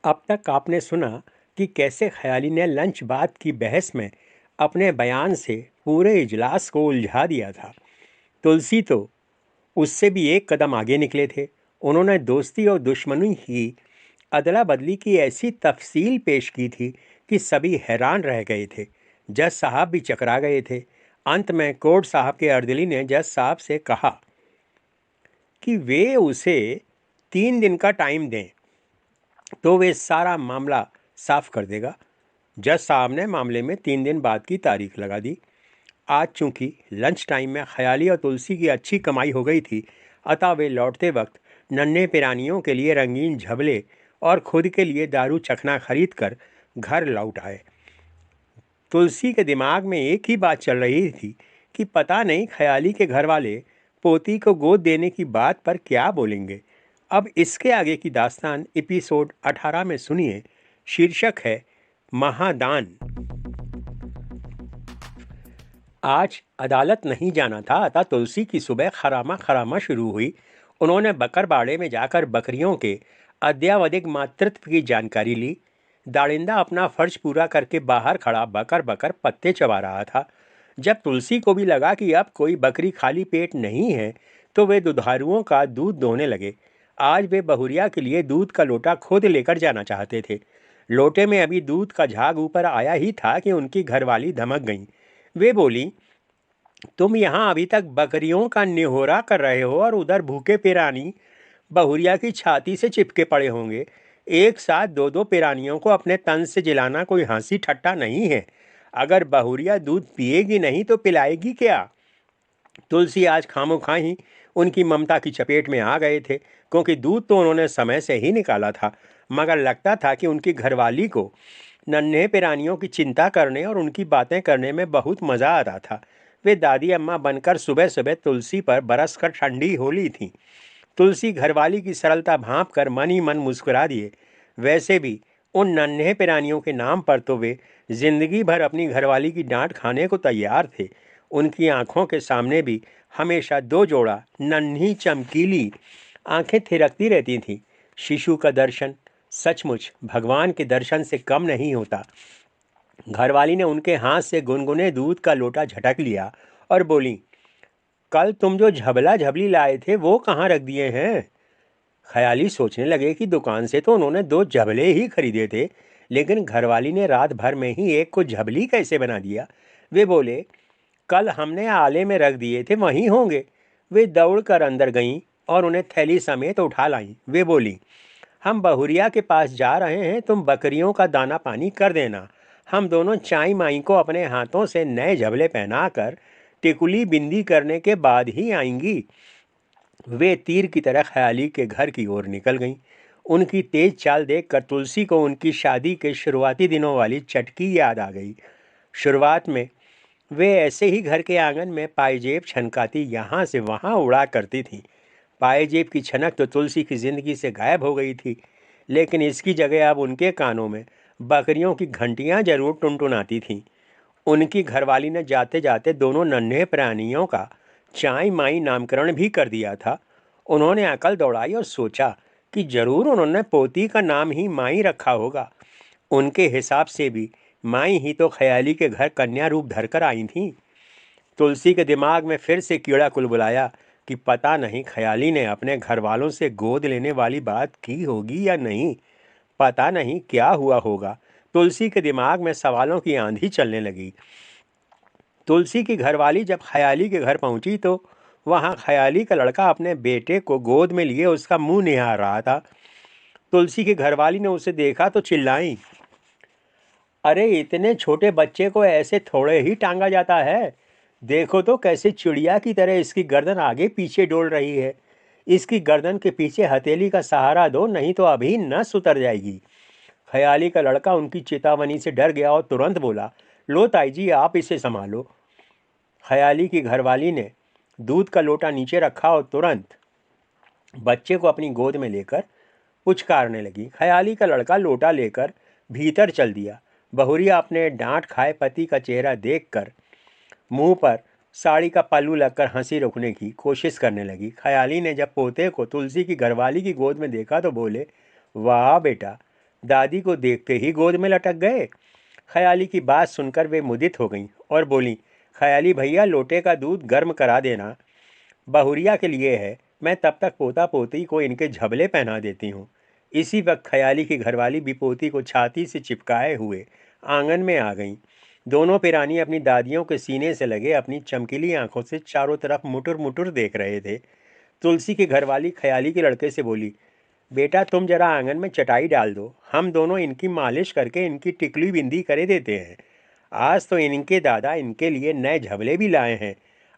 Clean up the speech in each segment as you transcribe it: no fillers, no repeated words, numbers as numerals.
अब तक आपने सुना कि कैसे ख्याली ने लंच बात की बहस में अपने बयान से पूरे इजलास को उलझा दिया था। तुलसी तो उससे भी एक कदम आगे निकले थे। उन्होंने दोस्ती और दुश्मनी की अदला बदली की ऐसी तफसील पेश की थी कि सभी हैरान रह गए थे। जज साहब भी चकरा गए थे। अंत में कोर्ट साहब के अर्दली ने जज साहब से कहा कि वे उसे 3 दिन का टाइम दें तो वे सारा मामला साफ कर देगा। जज साहब ने मामले में 3 दिन बाद की तारीख लगा दी। आज चूंकि लंच टाइम में ख्याली और तुलसी की अच्छी कमाई हो गई थी, अतः वे लौटते वक्त नन्हे पिरानियों के लिए रंगीन झबले और खुद के लिए दारू चखना खरीद कर घर लौट आए। तुलसी के दिमाग में एक ही बात चल रही थी कि पता नहीं ख्याली के घर वाले पोती को गोद देने की बात पर क्या बोलेंगे। अब इसके आगे की दास्तान एपिसोड 18 में सुनिए। शीर्षक है महादान। आज अदालत नहीं जाना था, अतः तुलसी की सुबह खरामा खरामा शुरू हुई। उन्होंने बकरबाड़े में जाकर बकरियों के अद्यावधिक मातृत्व की जानकारी ली। दाड़िंदा अपना फर्ज पूरा करके बाहर खड़ा बकर बकर पत्ते चबा रहा था। जब तुलसी को भी लगा कि अब कोई बकरी खाली पेट नहीं है, तो वे दुधारुओं का दूध दोहने लगे। आज वे बहुरिया के लिए दूध का लोटा खुद लेकर जाना चाहते थे। लोटे में अभी दूध का झाग ऊपर आया ही था कि उनकी घरवाली धमक गईं। वे बोली, तुम यहाँ अभी तक बकरियों का निहोरा कर रहे हो और उधर भूखे पिरानी बहुरिया की छाती से चिपके पड़े होंगे। एक साथ दो दो पिरानियों को अपने तन से जिलाना कोई हंसी ठट्टा नहीं है। अगर बहुरिया दूध पिएगी नहीं तो पिलाएगी क्या? तुलसी आज खामोखा ही उनकी ममता की चपेट में आ गए थे, क्योंकि दूध तो उन्होंने समय से ही निकाला था, मगर लगता था कि उनकी घरवाली को नन्हे पिरानियों की चिंता करने और उनकी बातें करने में बहुत मज़ा आता था। वे दादी अम्मा बनकर सुबह सुबह तुलसी पर बरस कर ठंडी होली थीं। तुलसी घरवाली की सरलता भांप कर मन ही मन मुस्कुरा दिए। वैसे भी उन नन्हे पिरानियों के नाम पर तो वे जिंदगी भर अपनी घरवाली की डांट खाने को तैयार थे। उनकी आंखों के सामने भी हमेशा दो जोड़ा नन्ही चमकीली आंखें थिरकती रहती थीं। शिशु का दर्शन सचमुच भगवान के दर्शन से कम नहीं होता। घरवाली ने उनके हाथ से गुनगुने दूध का लोटा झटक लिया और बोली, कल तुम जो झबला झबली लाए थे वो कहाँ रख दिए हैं? ख्याली सोचने लगे कि दुकान से तो उन्होंने 2 झबले ही खरीदे थे, लेकिन घरवाली ने रात भर में ही एक को झबली कैसे बना दिया? वे बोले, कल हमने आले में रख दिए थे, वहीं होंगे। वे दौड़ कर अंदर गईं और उन्हें थैली समेत उठा लाईं। वे बोली, हम बहुरिया के पास जा रहे हैं, तुम बकरियों का दाना पानी कर देना। हम दोनों चाई माई को अपने हाथों से नए झबले पहनाकर टिकुली बिंदी करने के बाद ही आएंगी। वे तीर की तरह ख्याली के घर की ओर निकल गईं। उनकी तेज चाल देखकर तुलसी को उनकी शादी के शुरुआती दिनों वाली चटकी याद आ गई। शुरुआत में वे ऐसे ही घर के आंगन में पायजेब छनकाती यहाँ से वहाँ उड़ा करती थीं। पायजेब की छनक तो तुलसी की जिंदगी से गायब हो गई थी, लेकिन इसकी जगह अब उनके कानों में बकरियों की घंटियां जरूर टुनटुनाती थीं। उनकी घरवाली ने जाते जाते दोनों नन्हे प्राणियों का चाई माई नामकरण भी कर दिया था। उन्होंने अकल दौड़ाई और सोचा कि जरूर उन्होंने पोती का नाम ही माई रखा होगा। उनके हिसाब से भी माई ही तो ख्याली के घर कन्या रूप धरकर आई थीं। तुलसी के दिमाग में फिर से कीड़ा कुलबुलाया कि पता नहीं ख्याली ने अपने घर वालों से गोद लेने वाली बात की होगी या नहीं। पता नहीं क्या हुआ होगा। तुलसी के दिमाग में सवालों की आंधी चलने लगी। तुलसी की घरवाली जब ख्याली के घर पहुंची तो वहां ख्याली का लड़का अपने बेटे को गोद में लिए उसका मुंह निहार रहा था। तुलसी की घरवाली ने उसे देखा तो चिल्लाई, अरे इतने छोटे बच्चे को ऐसे थोड़े ही टांगा जाता है? देखो तो कैसे चिड़िया की तरह इसकी गर्दन आगे पीछे डोल रही है। इसकी गर्दन के पीछे हथेली का सहारा दो, नहीं तो अभी नस उतर जाएगी। ख्याली का लड़का उनकी चेतावनी से डर गया और तुरंत बोला, लो ताई जी, आप इसे संभालो। ख्याली की घरवाली ने दूध का लोटा नीचे रखा और तुरंत बच्चे को अपनी गोद में लेकर पुचकारने लगी। ख्याली का लड़का लोटा लेकर भीतर चल दिया। बहुरिया अपने डांट खाए पति का चेहरा देखकर मुंह पर साड़ी का पल्लू लगकर हंसी रोकने की कोशिश करने लगी। ख्याली ने जब पोते को तुलसी की घरवाली की गोद में देखा तो बोले, वाह बेटा, दादी को देखते ही गोद में लटक गए। ख्याली की बात सुनकर वे मुदित हो गईं और बोलीं, ख्याली भैया, लोटे का दूध गर्म करा देना, बहुरिया के लिए है। मैं तब तक पोता पोती को इनके झबले पहना देती हूँ। इसी वक्त ख्याली की घरवाली भी पोती को छाती से चिपकाए हुए आंगन में आ गईं। दोनों पिरानी अपनी दादियों के सीने से लगे अपनी चमकीली आंखों से चारों तरफ मुटुर मुटुर देख रहे थे। तुलसी की घरवाली ख्याली के लड़के से बोली, बेटा तुम जरा आंगन में चटाई डाल दो, हम दोनों इनकी मालिश करके इनकी टिकली बिंदी करे देते हैं। आज तो इनके दादा इनके लिए नए झबले भी लाए हैं,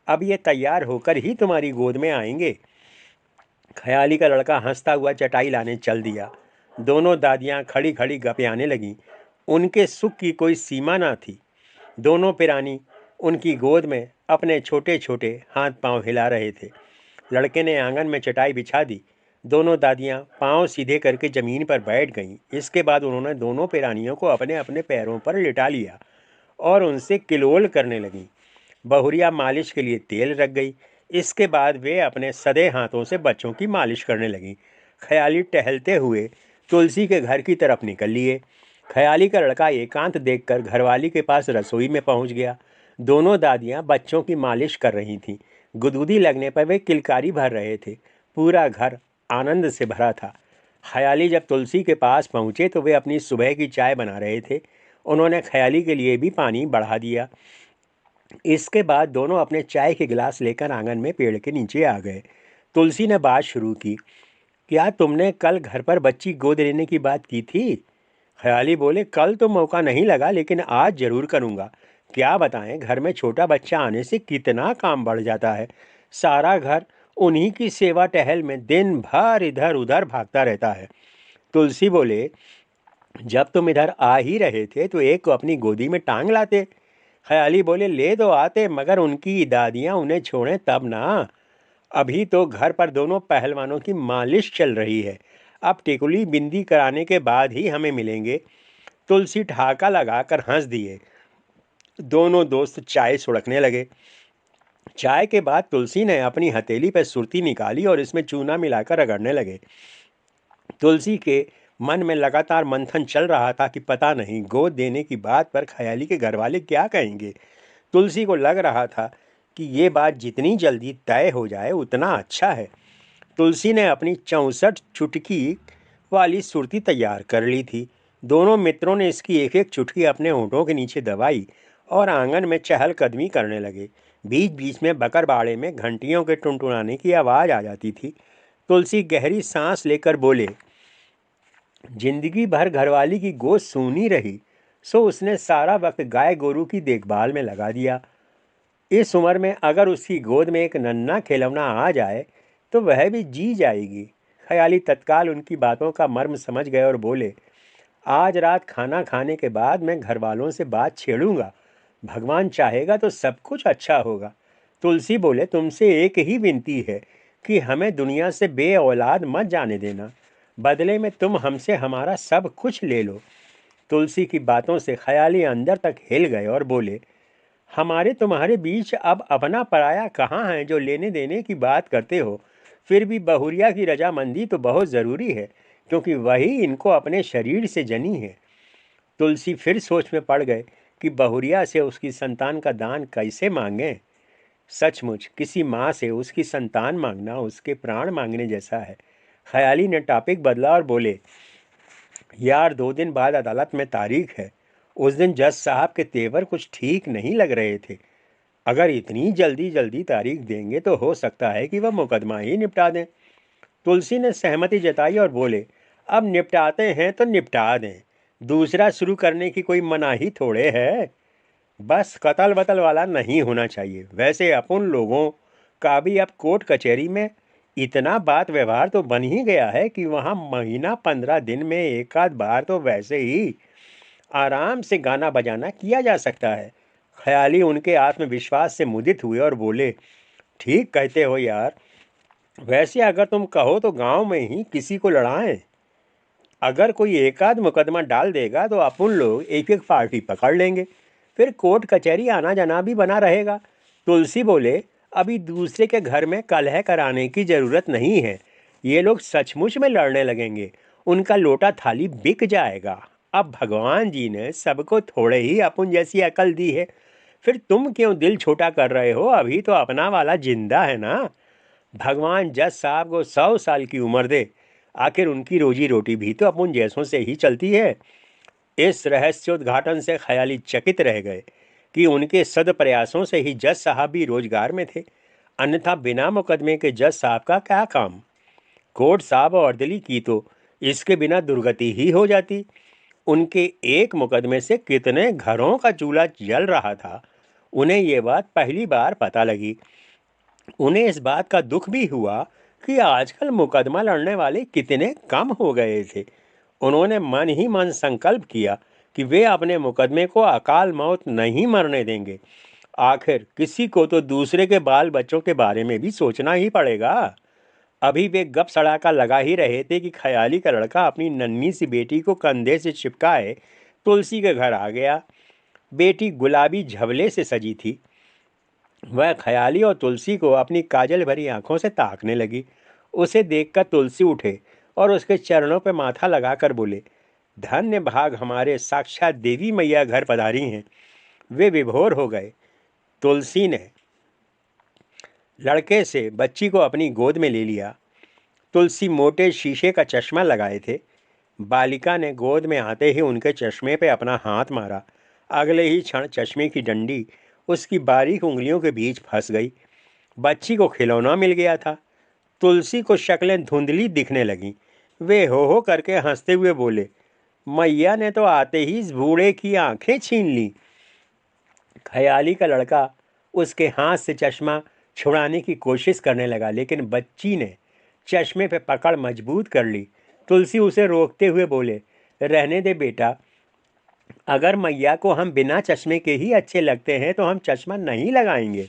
अब ये तैयार होकर ही तुम्हारी गोद में आएंगे। ख्याली का लड़का हंसता हुआ चटाई लाने चल दिया। दोनों दादियां खड़ी खड़ी गपियाने लगीं। उनके सुख की कोई सीमा ना थी। दोनों पिरानी उनकी गोद में अपने छोटे छोटे हाथ पांव हिला रहे थे। लड़के ने आंगन में चटाई बिछा दी। दोनों दादियां पांव सीधे करके ज़मीन पर बैठ गईं। इसके बाद उन्होंने दोनों पिरानियों को अपने अपने पैरों पर लिटा लिया और उनसे किलोल करने लगीं। बहुरिया मालिश के लिए तेल रख गई। इसके बाद वे अपने सधे हाथों से बच्चों की मालिश करने लगीं। ख्याली टहलते हुए तुलसी के घर की तरफ निकल लिए। ख्याली का लड़का एकांत देखकर घरवाली के पास रसोई में पहुंच गया। दोनों दादियां बच्चों की मालिश कर रही थीं। गुदगुदी लगने पर वे किलकारी भर रहे थे। पूरा घर आनंद से भरा था। ख्याली जब तुलसी के पास पहुंचे तो वे अपनी सुबह की चाय बना रहे थे। उन्होंने ख्याली के लिए भी पानी बढ़ा दिया। इसके बाद दोनों अपने चाय के गिलास लेकर आंगन में पेड़ के नीचे आ गए। तुलसी ने बात शुरू की, क्या तुमने कल घर पर बच्ची गोद लेने की बात की थी? ख्याली बोले, कल तो मौका नहीं लगा, लेकिन आज जरूर करूँगा। क्या बताएं, घर में छोटा बच्चा आने से कितना काम बढ़ जाता है। सारा घर उन्हीं की सेवा टहल में दिन भर इधर उधर भागता रहता है। तुलसी बोले, जब तुम इधर आ ही रहे थे तो एक को अपनी गोदी में टांग लाते। ख्याली बोले, ले तो आते, मगर उनकी दादियां उन्हें छोड़ें तब ना। अभी तो घर पर दोनों पहलवानों की मालिश चल रही है। अब टिकुली बिंदी कराने के बाद ही हमें मिलेंगे। तुलसी ठहाका लगाकर हंस दिए। दोनों दोस्त चाय सुड़कने लगे। चाय के बाद तुलसी ने अपनी हथेली पर सुरती निकाली और इसमें चूना मिलाकर रगड़ने लगे। तुलसी के मन में लगातार मंथन चल रहा था कि पता नहीं गोद देने की बात पर ख्याली के घरवाले क्या कहेंगे। तुलसी को लग रहा था कि ये बात जितनी जल्दी तय हो जाए उतना अच्छा है। तुलसी ने अपनी 64 चुटकी वाली सुरती तैयार कर ली थी। दोनों मित्रों ने इसकी एक एक चुटकी अपने होंठों के नीचे दबाई और आंगन में चहलकदमी करने लगे। बीच बीच में बकरबाड़े में घंटियों के टुनटुनाने की आवाज़ आ जाती थी। तुलसी गहरी सांस लेकर बोले, जिंदगी भर घरवाली की गोद सूनी रही, सो उसने सारा वक्त गाय गोरू की देखभाल में लगा दिया। इस उम्र में अगर उसकी गोद में एक नन्हा खिलौना आ जाए तो वह भी जी जाएगी। ख्याली तत्काल उनकी बातों का मर्म समझ गए और बोले, आज रात खाना खाने के बाद मैं घर वालों से बात छेड़ूंगा। भगवान चाहेगा तो सब कुछ अच्छा होगा। तुलसी बोले, तुमसे एक ही विनती है कि हमें दुनिया से बे औलाद मत जाने देना। बदले में तुम हमसे हमारा सब कुछ ले लो। तुलसी की बातों से ख्याली अंदर तक हिल गए और बोले, हमारे तुम्हारे बीच अब अपना पराया कहाँ है जो लेने देने की बात करते हो। फिर भी बहुरिया की रजामंदी तो बहुत ज़रूरी है, क्योंकि वही इनको अपने शरीर से जनी है। तुलसी फिर सोच में पड़ गए कि बहुरिया से उसकी संतान का दान कैसे मांगें। सचमुच किसी माँ से उसकी संतान मांगना उसके प्राण मांगने जैसा है। ख्याली ने टॉपिक बदला और बोले, यार 2 दिन बाद अदालत में तारीख है। उस दिन जज साहब के तेवर कुछ ठीक नहीं लग रहे थे। अगर इतनी जल्दी जल्दी तारीख देंगे तो हो सकता है कि वह मुकदमा ही निपटा दें। तुलसी ने सहमति जताई और बोले, अब निपटाते हैं तो निपटा दें, दूसरा शुरू करने की कोई मनाही थोड़े है। बस कतल वतल वाला नहीं होना चाहिए। वैसे अपन लोगों का भी अब कोर्ट कचहरी में इतना बात व्यवहार तो बन ही गया है कि वहाँ महीना 15 दिन में एक आध बार तो वैसे ही आराम से गाना बजाना किया जा सकता है। ख्याली उनके आत्मविश्वास से मुदित हुए और बोले, ठीक कहते हो यार। वैसे अगर तुम कहो तो गांव में ही किसी को लड़ाएं। अगर कोई एक आध मुकदमा डाल देगा तो अपन लोग एक एक पार्टी पकड़ लेंगे, फिर कोर्ट कचहरी आना जाना भी बना रहेगा। तुलसी बोले, अभी दूसरे के घर में कलह कराने की ज़रूरत नहीं है। ये लोग सचमुच में लड़ने लगेंगे उनका लोटा थाली बिक जाएगा। अब भगवान जी ने सबको थोड़े ही अपन जैसी अकल दी है, फिर तुम क्यों दिल छोटा कर रहे हो? अभी तो अपना वाला जिंदा है ना। भगवान जज साहब को 100 साल की उम्र दे, आखिर उनकी रोजी रोटी भी तो अपन जैसों से ही चलती है। इस रहस्योद्घाटन से ख्याली चकित रह गए कि उनके सद प्रयासों से ही जज साहब भी रोजगार में थे, अन्यथा बिना मुकदमे के जज साहब का क्या काम। कोर्ट साहब और अर्दली की तो इसके बिना दुर्गति ही हो जाती। उनके एक मुकदमे से कितने घरों का चूल्हा जल रहा था, उन्हें ये बात पहली बार पता लगी। उन्हें इस बात का दुख भी हुआ कि आजकल मुकदमा लड़ने वाले कितने कम हो गए थे। उन्होंने मन ही मन संकल्प किया कि वे अपने मुकदमे को अकाल मौत नहीं मरने देंगे। आखिर किसी को तो दूसरे के बाल बच्चों के बारे में भी सोचना ही पड़ेगा। अभी वे गप सड़ाका लगा ही रहे थे कि ख्याली का लड़का अपनी नन्ही सी बेटी को कंधे से चिपकाए तुलसी के घर आ गया। बेटी गुलाबी झबले से सजी थी। वह ख्याली और तुलसी को अपनी काजल भरी आंखों से ताकने लगी। उसे देखकर तुलसी उठे और उसके चरणों पर माथा लगाकर बोले, धन्य भाग हमारे, साक्षात देवी मैया घर पधारी हैं। वे विभोर हो गए। तुलसी ने लड़के से बच्ची को अपनी गोद में ले लिया। तुलसी मोटे शीशे का चश्मा लगाए थे। बालिका ने गोद में आते ही उनके चश्मे पे अपना हाथ मारा। अगले ही क्षण चश्मे की डंडी उसकी बारीक उंगलियों के बीच फंस गई। बच्ची को खिलौना मिल गया था। तुलसी को शक्लें धुंधली दिखने लगीं। वे हो करके हंसते हुए बोले, मैया ने तो आते ही इस बूढ़े की आंखें छीन ली। ख्याली का लड़का उसके हाथ से चश्मा छुड़ाने की कोशिश करने लगा, लेकिन बच्ची ने चश्मे पे पकड़ मजबूत कर ली। तुलसी उसे रोकते हुए बोले, रहने दे बेटा, अगर मैया को हम बिना चश्मे के ही अच्छे लगते हैं तो हम चश्मा नहीं लगाएंगे।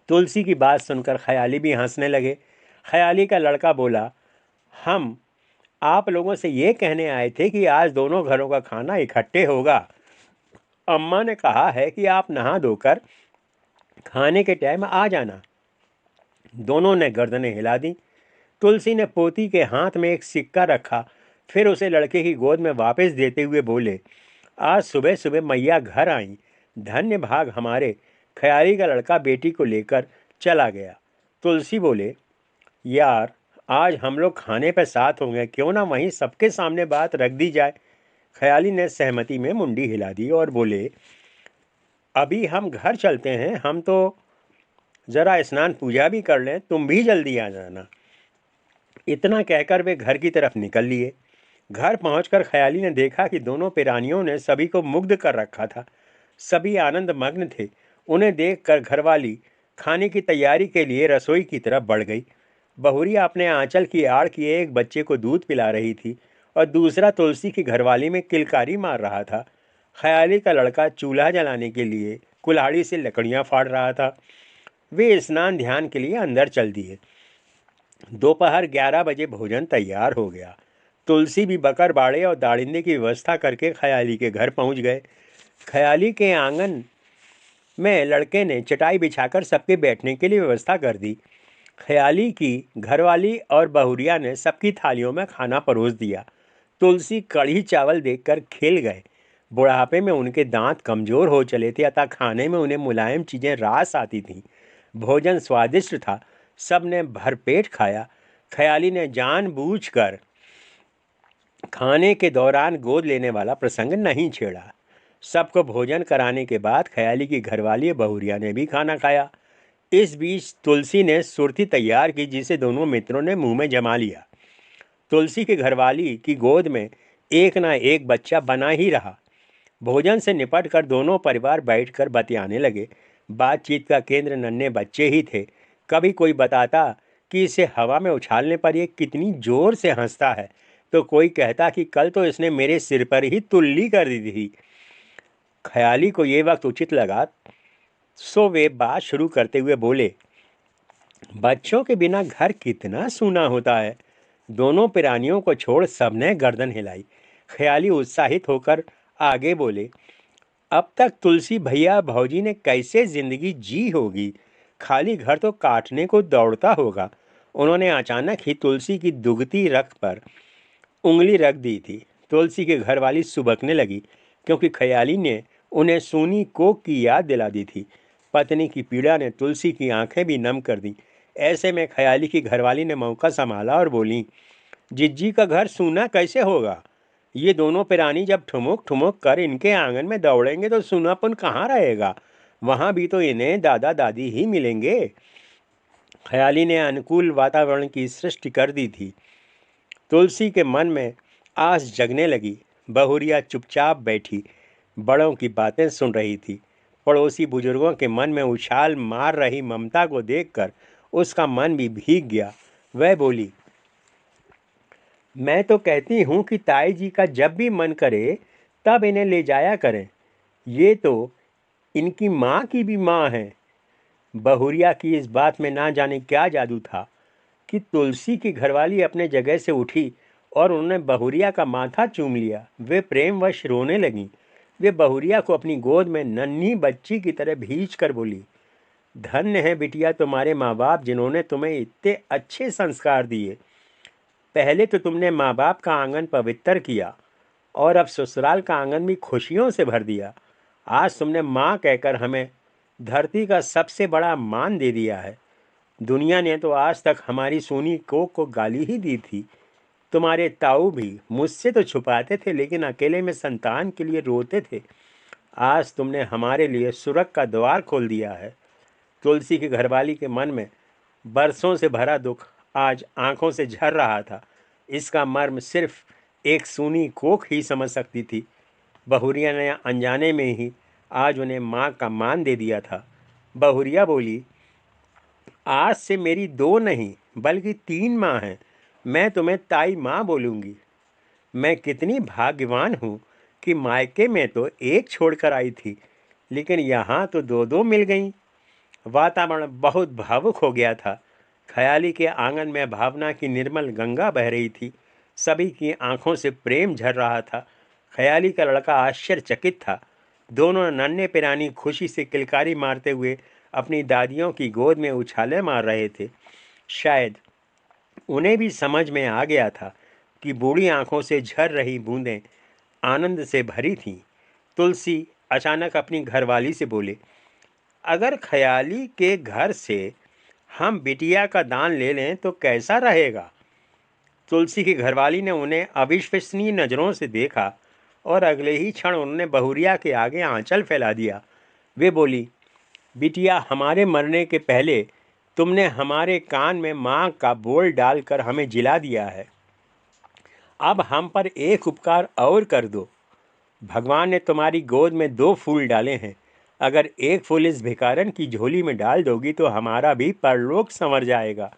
तुलसी की बात सुनकर ख्याली भी हंसने लगे। ख्याली का लड़का बोला, हम आप लोगों से ये कहने आए थे कि आज दोनों घरों का खाना इकट्ठे होगा। अम्मा ने कहा है कि आप नहा धोकर खाने के टाइम आ जाना। दोनों ने गर्दनें हिला दी। तुलसी ने पोती के हाथ में एक सिक्का रखा, फिर उसे लड़के की गोद में वापस देते हुए बोले, आज सुबह सुबह मैया घर आई, धन्य भाग हमारे। ख्याली का लड़का बेटी को लेकर चला गया। तुलसी बोले, यार आज हम लोग खाने पर साथ होंगे, क्यों ना वहीं सबके सामने बात रख दी जाए। ख्याली ने सहमति में मुंडी हिला दी और बोले, अभी हम घर चलते हैं, हम तो ज़रा स्नान पूजा भी कर लें, तुम भी जल्दी आ जाना। इतना कहकर वे घर की तरफ निकल लिए। घर पहुंचकर ख्याली ने देखा कि दोनों पिरानियों ने सभी को मुग्ध कर रखा था। सभी आनंद मग्न थे। उन्हें देखकर घरवाली खाने की तैयारी के लिए रसोई की तरफ बढ़ गई। बहुरिया अपने आंचल की आड़ किए एक बच्चे को दूध पिला रही थी और दूसरा तुलसी की घरवाली में किलकारी मार रहा था। ख्याली का लड़का चूल्हा जलाने के लिए कुल्हाड़ी से लकड़ियां फाड़ रहा था। वे स्नान ध्यान के लिए अंदर चल दिए। दोपहर 11 बजे भोजन तैयार हो गया। तुलसी भी बकर बाड़े और दाड़िंदे की व्यवस्था करके ख्याली के घर पहुंच गए। ख्याली के आंगन में लड़के ने चटाई बिछाकर सबके बैठने के लिए व्यवस्था कर दी। ख्याली की घरवाली और बहुरिया ने सबकी थालियों में खाना परोस दिया। तुलसी कढ़ी चावल देखकर खिल गए। बुढ़ापे में उनके दांत कमज़ोर हो चले थे, अतः खाने में उन्हें मुलायम चीज़ें रास आती थीं। भोजन स्वादिष्ट था। सब ने भरपेट खाया। ख्याली ने जानबूझकर खाने के दौरान गोद लेने वाला प्रसंग नहीं छेड़ा। सबको भोजन कराने के बाद ख्याली की घरवाली बहुरिया ने भी खाना खाया। इस बीच तुलसी ने सुरती तैयार की, जिसे दोनों मित्रों ने मुंह में जमा लिया। तुलसी की घरवाली की गोद में एक ना एक बच्चा बना ही रहा। भोजन से निपटकर दोनों परिवार बैठकर बतियाने लगे। बातचीत का केंद्र नन्हे बच्चे ही थे। कभी कोई बताता कि इसे हवा में उछालने पर यह कितनी जोर से हंसता है, तो कोई कहता कि कल तो इसने मेरे सिर पर ही तुल्ली कर दी थी। ख्याली को ये वक्त उचित लगा, सो वे बात शुरू करते हुए बोले, बच्चों के बिना घर कितना सूना होता है। दोनों पिरानियों को छोड़ सबने गर्दन हिलाई। ख्याली उत्साहित होकर आगे बोले, अब तक तुलसी भैया भौजी ने कैसे जिंदगी जी होगी, खाली घर तो काटने को दौड़ता होगा। उन्होंने अचानक ही तुलसी की दुगती रख पर उंगली रख दी थी। तुलसी की घरवाली सुबकने लगी क्योंकि ख्याली ने उन्हें सूनी कोक की याद दिला दी थी। पत्नी की पीड़ा ने तुलसी की आंखें भी नम कर दी। ऐसे में ख्याली की घरवाली ने मौका संभाला और बोली, जिज्जी का घर सूना कैसे होगा? ये दोनों प्राणी जब ठुमुक ठुमुक कर इनके आंगन में दौड़ेंगे तो सूनापन कहाँ रहेगा? वहां भी तो इन्हें दादा दादी ही मिलेंगे। ख्याली ने अनुकूल वातावरण की सृष्टि कर दी थी। तुलसी के मन में आस जगने लगी। बहुरिया चुपचाप बैठी बड़ों की बातें सुन रही थी। पड़ोसी बुजुर्गों के मन में उछाल मार रही ममता को देखकर उसका मन भी भीग गया। वह बोली, मैं तो कहती हूँ कि ताई जी का जब भी मन करे तब इन्हें ले जाया करें। ये तो इनकी माँ की भी माँ है। बहुरिया की इस बात में ना जाने क्या जादू था कि तुलसी की घरवाली अपने जगह से उठी और उन्होंने बहुरिया का माथा चूम लिया। वे प्रेमवश रोने लगीं। वे बहुरिया को अपनी गोद में नन्ही बच्ची की तरह भींच कर बोली, धन्य है बिटिया तुम्हारे माँ बाप जिन्होंने तुम्हें इतने अच्छे संस्कार दिए। पहले तो तुमने माँ बाप का आंगन पवित्र किया और अब ससुराल का आंगन भी खुशियों से भर दिया। आज तुमने माँ कहकर हमें धरती का सबसे बड़ा मान दे दिया है। दुनिया ने तो आज तक हमारी सोनी को गाली ही दी थी। तुम्हारे ताऊ भी मुझसे तो छुपाते थे लेकिन अकेले में संतान के लिए रोते थे। आज तुमने हमारे लिए स्वर्ग का द्वार खोल दिया है। तुलसी की घरवाली के मन में बरसों से भरा दुख आज आंखों से झर रहा था। इसका मर्म सिर्फ एक सूनी कोख ही समझ सकती थी। बहुरिया ने अनजाने में ही आज उन्हें माँ का मान दे दिया था। बहुरिया बोली, आज से मेरी दो नहीं बल्कि तीन माँ हैं। मैं तुम्हें ताई माँ बोलूँगी। मैं कितनी भाग्यवान हूँ कि मायके में तो एक छोड़कर आई थी लेकिन यहाँ तो दो दो मिल गईं। वातावरण बहुत भावुक हो गया था। ख्याली के आंगन में भावना की निर्मल गंगा बह रही थी। सभी की आंखों से प्रेम झर रहा था। ख्याली का लड़का आश्चर्यचकित था। दोनों नन्हे पिरानी खुशी से किलकारी मारते हुए अपनी दादियों की गोद में उछाले मार रहे थे। शायद उन्हें भी समझ में आ गया था कि बूढ़ी आंखों से झर रही बूंदें आनंद से भरी थीं। तुलसी अचानक अपनी घरवाली से बोले, अगर ख्याली के घर से हम बिटिया का दान ले लें तो कैसा रहेगा? तुलसी की घरवाली ने उन्हें अविश्वसनीय नज़रों से देखा और अगले ही क्षण उन्होंने बहुरिया के आगे आंचल फैला दिया। वे बोली, बिटिया, हमारे मरने के पहले तुमने हमारे कान में माँ का बोल डालकर हमें जिला दिया है। अब हम पर एक उपकार और कर दो। भगवान ने तुम्हारी गोद में दो फूल डाले हैं। अगर एक फूल इस भिखारन की झोली में डाल दोगी तो हमारा भी परलोक संवर जाएगा।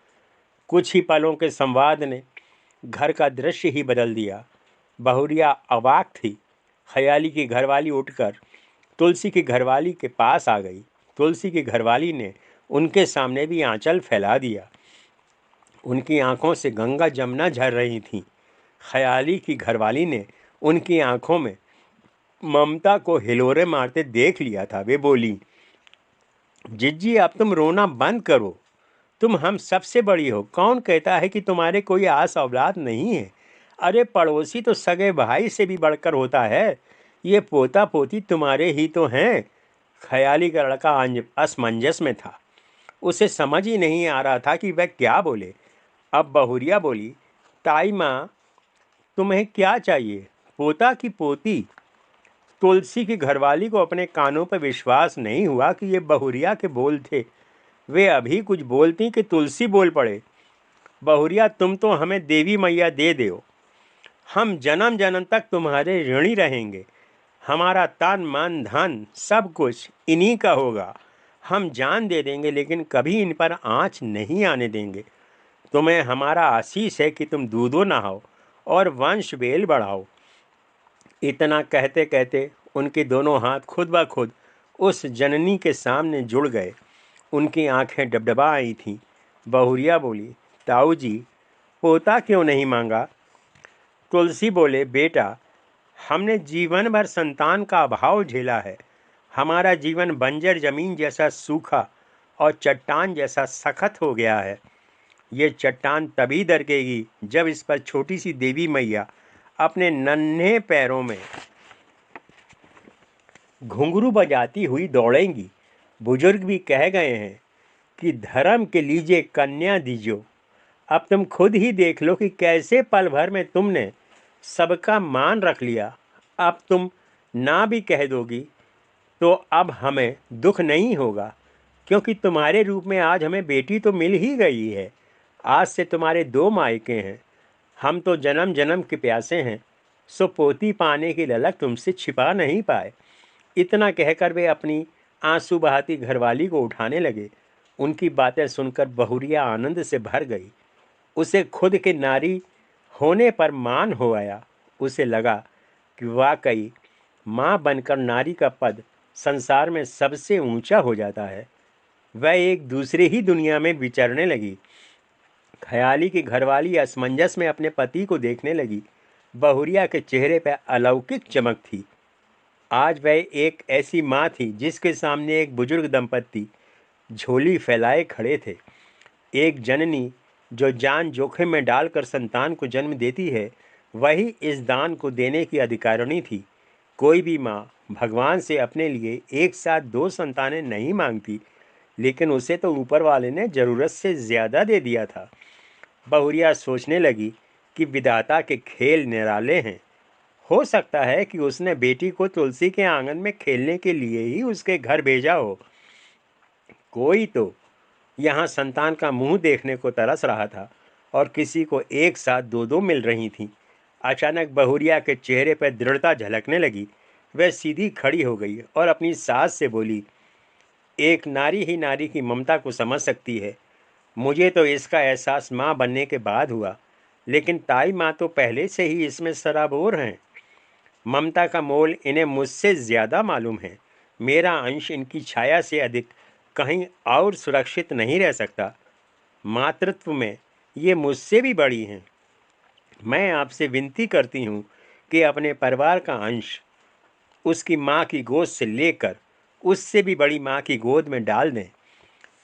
कुछ ही पलों के संवाद ने घर का दृश्य ही बदल दिया। बहुरिया अवाक थी। ख्याली की घरवाली उठकर तुलसी की घरवाली के पास आ गई। तुलसी की घरवाली ने उनके सामने भी आंचल फैला दिया। उनकी आंखों से गंगा जमुना झर रही थीं। ख्याली की घरवाली ने उनकी आंखों में ममता को हिलोरे मारते देख लिया था। वे बोली, जिज्जी, अब तुम रोना बंद करो। तुम हम सबसे बड़ी हो। कौन कहता है कि तुम्हारे कोई आस औलाद नहीं है? अरे पड़ोसी तो सगे भाई से भी बढ़कर होता है। ये पोता पोती तुम्हारे ही तो हैं। ख्याली का लड़का असमंजस में था। उसे समझ ही नहीं आ रहा था कि वह क्या बोले। अब बहुरिया बोली, ताई माँ, तुम्हें क्या चाहिए, पोता की पोती? तुलसी की घरवाली को अपने कानों पर विश्वास नहीं हुआ कि ये बहुरिया के बोल थे। वे अभी कुछ बोलती कि तुलसी बोल पड़े, बहुरिया, तुम तो हमें देवी मैया दे दो। हम जन्म जन्म तक तुम्हारे ऋणी रहेंगे। हमारा तन मन धन सब कुछ इन्हीं का होगा। हम जान दे देंगे लेकिन कभी इन पर आँच नहीं आने देंगे। तुम्हें हमारा आशीष है कि तुम दूधो नहाओ और वंश बेल बढ़ाओ। इतना कहते कहते उनके दोनों हाथ खुद ब खुद उस जननी के सामने जुड़ गए। उनकी आंखें डबडबा आई थीं। बहुरिया बोली, ताऊ जी, पोता क्यों नहीं मांगा? तुलसी बोले, बेटा, हमने जीवन भर संतान का अभाव झेला है। हमारा जीवन बंजर जमीन जैसा सूखा और चट्टान जैसा सख्त हो गया है। ये चट्टान तभी दरकेगी जब इस पर छोटी सी देवी मैया अपने नन्हे पैरों में घुंघरू बजाती हुई दौड़ेंगी। बुजुर्ग भी कह गए हैं कि धर्म के लीजिए कन्या दीजो। अब तुम खुद ही देख लो कि कैसे पल भर में तुमने सबका मान रख लिया। अब तुम ना भी कह दोगी तो अब हमें दुख नहीं होगा, क्योंकि तुम्हारे रूप में आज हमें बेटी तो मिल ही गई है। आज से तुम्हारे 2 मायके हैं। हम तो जन्म जन्म के प्यासे हैं, सो पोती पाने की ललक तुमसे छिपा नहीं पाए। इतना कहकर वे अपनी आंसू बहाती घरवाली को उठाने लगे। उनकी बातें सुनकर बहुरिया आनंद से भर गई। उसे खुद के नारी होने पर मान हो आया। उसे लगा कि वाकई माँ बनकर नारी का पद संसार में सबसे ऊंचा हो जाता है। वह एक दूसरे ही दुनिया में विचरने लगी। ख्याली की घरवाली असमंजस में अपने पति को देखने लगी। बहुरिया के चेहरे पर अलौकिक चमक थी। आज वह एक ऐसी माँ थी जिसके सामने एक बुजुर्ग दंपत्ति झोली फैलाए खड़े थे। एक जननी जो जान जोखिम में डालकर संतान को जन्म देती है, वही इस दान को देने की अधिकारिणी थी। कोई भी माँ भगवान से अपने लिए एक साथ 2 संतानें नहीं मांगती, लेकिन उसे तो ऊपर वाले ने ज़रूरत से ज़्यादा दे दिया था। बहुरिया सोचने लगी कि विधाता के खेल निराले हैं। हो सकता है कि उसने बेटी को तुलसी के आंगन में खेलने के लिए ही उसके घर भेजा हो। कोई तो यहाँ संतान का मुंह देखने को तरस रहा था और किसी को एक साथ 2-2 मिल रही थीं। अचानक बहुरिया के चेहरे पर दृढ़ता झलकने लगी। वह सीधी खड़ी हो गई और अपनी सास से बोली, एक नारी ही नारी की ममता को समझ सकती है। मुझे तो इसका एहसास माँ बनने के बाद हुआ, लेकिन ताई माँ तो पहले से ही इसमें सराबोर हैं। ममता का मोल इन्हें मुझसे ज़्यादा मालूम है। मेरा अंश इनकी छाया से अधिक कहीं और सुरक्षित नहीं रह सकता। मातृत्व में ये मुझसे भी बड़ी हैं। मैं आपसे विनती करती हूँ कि अपने परिवार का अंश उसकी माँ की गोद से लेकर उससे भी बड़ी माँ की गोद में डाल दें।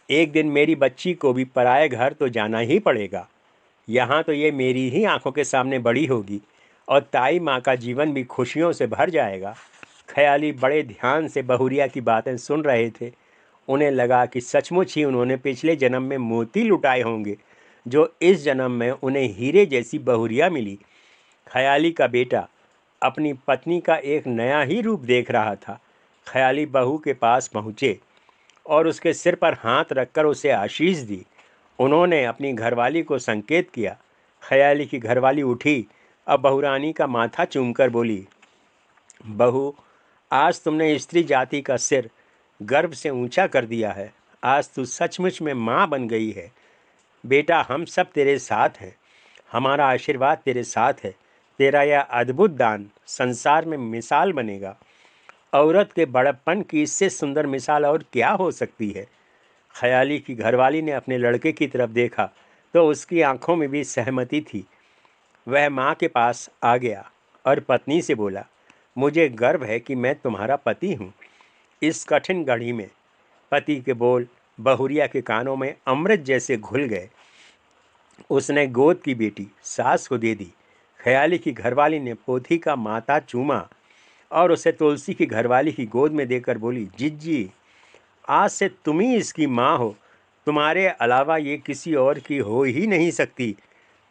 एक दिन मेरी बच्ची को भी पराये घर तो जाना ही पड़ेगा। यहाँ तो ये मेरी ही आंखों के सामने बड़ी होगी और ताई माँ का जीवन भी खुशियों से भर जाएगा। ख्याली बड़े ध्यान से बहुरिया की बातें सुन रहे थे। उन्हें लगा कि सचमुच ही उन्होंने पिछले जन्म में मोती लुटाए होंगे, जो इस जन्म में उन्हें हीरे जैसी बहुरिया मिली। ख्याली का बेटा अपनी पत्नी का एक नया ही रूप देख रहा था। ख्याली बहू के पास पहुँचे और उसके सिर पर हाथ रखकर उसे आशीष दी। उन्होंने अपनी घरवाली को संकेत किया। ख्याली की घरवाली उठी, अब बहुरानी का माथा चूमकर बोली, बहू, आज तुमने स्त्री जाति का सिर गर्व से ऊंचा कर दिया है। आज तू सचमुच में माँ बन गई है। बेटा, हम सब तेरे साथ हैं। हमारा आशीर्वाद तेरे साथ है। तेरा यह अद्भुत दान संसार में मिसाल बनेगा। औरत के बड़प्पन की इससे सुंदर मिसाल और क्या हो सकती है। ख्याली की घरवाली ने अपने लड़के की तरफ देखा तो उसकी आंखों में भी सहमति थी। वह माँ के पास आ गया और पत्नी से बोला, मुझे गर्व है कि मैं तुम्हारा पति हूँ। इस कठिन घड़ी में पति के बोल बहुरिया के कानों में अमृत जैसे घुल गए। उसने गोद की बेटी सास को दे दी। ख्याली की घरवाली ने पोथी का माथा चूमा और उसे तुलसी की घरवाली की गोद में देकर बोली, जिज्जी, आज से तुम ही इसकी माँ हो। तुम्हारे अलावा ये किसी और की हो ही नहीं सकती।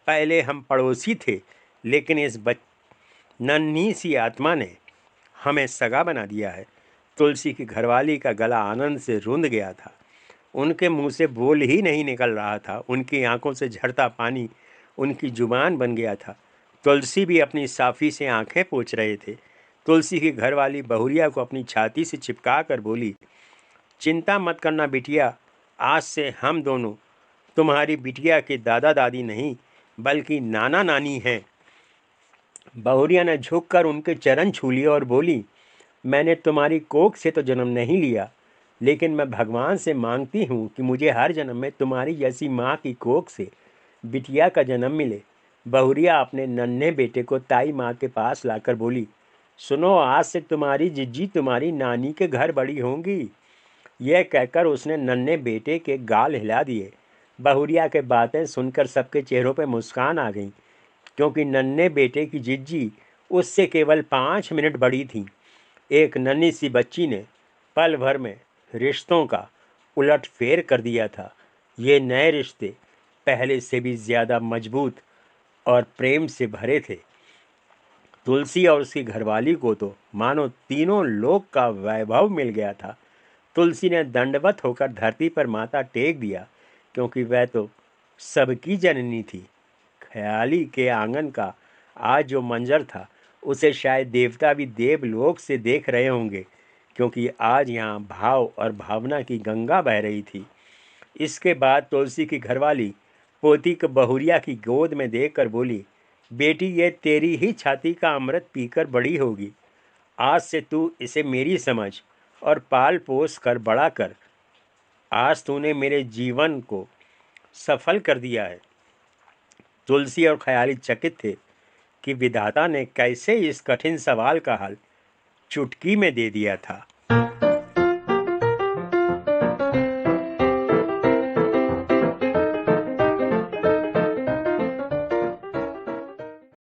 पहले हम पड़ोसी थे, लेकिन इस नन्ही सी आत्मा ने हमें सगा बना दिया है। तुलसी की घरवाली का गला आनंद से रुंध गया था। उनके मुंह से बोल ही नहीं निकल रहा था। उनकी आंखों से झरता पानी उनकी जुबान बन गया था। तुलसी भी अपनी साफ़ी से आंखें पोंछ रहे थे। तुलसी की घरवाली बहुरिया को अपनी छाती से चिपका कर बोली, चिंता मत करना बिटिया, आज से हम दोनों तुम्हारी बिटिया के दादा दादी नहीं बल्कि नाना नानी हैं। बहुरिया ने झुककर उनके चरण छू लिए और बोली, मैंने तुम्हारी कोख से तो जन्म नहीं लिया, लेकिन मैं भगवान से मांगती हूँ कि मुझे हर जन्म में तुम्हारी जैसी माँ की कोख से बिटिया का जन्म मिले। बहुरिया अपने नन्हे बेटे को ताई माँ के पास लाकर बोली, सुनो, आज से तुम्हारी जिज्जी तुम्हारी नानी के घर बड़ी होंगी। यह कहकर उसने नन्हे बेटे के गाल हिला दिए। बहुरिया के बातें सुनकर सबके चेहरों पर मुस्कान आ गई। क्योंकि नन्हे बेटे की जिज्जी उससे केवल 5 मिनट बड़ी थी। एक नन्ही सी बच्ची ने पल भर में रिश्तों का उलटफेर कर दिया था। ये नए रिश्ते पहले से भी ज़्यादा मजबूत और प्रेम से भरे थे। तुलसी और उसकी घरवाली को तो मानो तीनों लोक का वैभव मिल गया था। तुलसी ने दंडवत होकर धरती पर माथा टेक दिया, क्योंकि वह तो सबकी जननी थी। ख्याली के आंगन का आज जो मंजर था, उसे शायद देवता भी देवलोक से देख रहे होंगे, क्योंकि आज यहाँ भाव और भावना की गंगा बह रही थी। इसके बाद तुलसी की घरवाली पोती को बहुरिया की गोद में देकर बोली, बेटी, ये तेरी ही छाती का अमृत पीकर बड़ी होगी। आज से तू इसे मेरी समझ और पाल पोस कर बड़ा कर। आज तूने मेरे जीवन को सफल कर दिया है। तुलसी और ख्याली चकित थे कि विधाता ने कैसे इस कठिन सवाल का हल चुटकी में दे दिया था।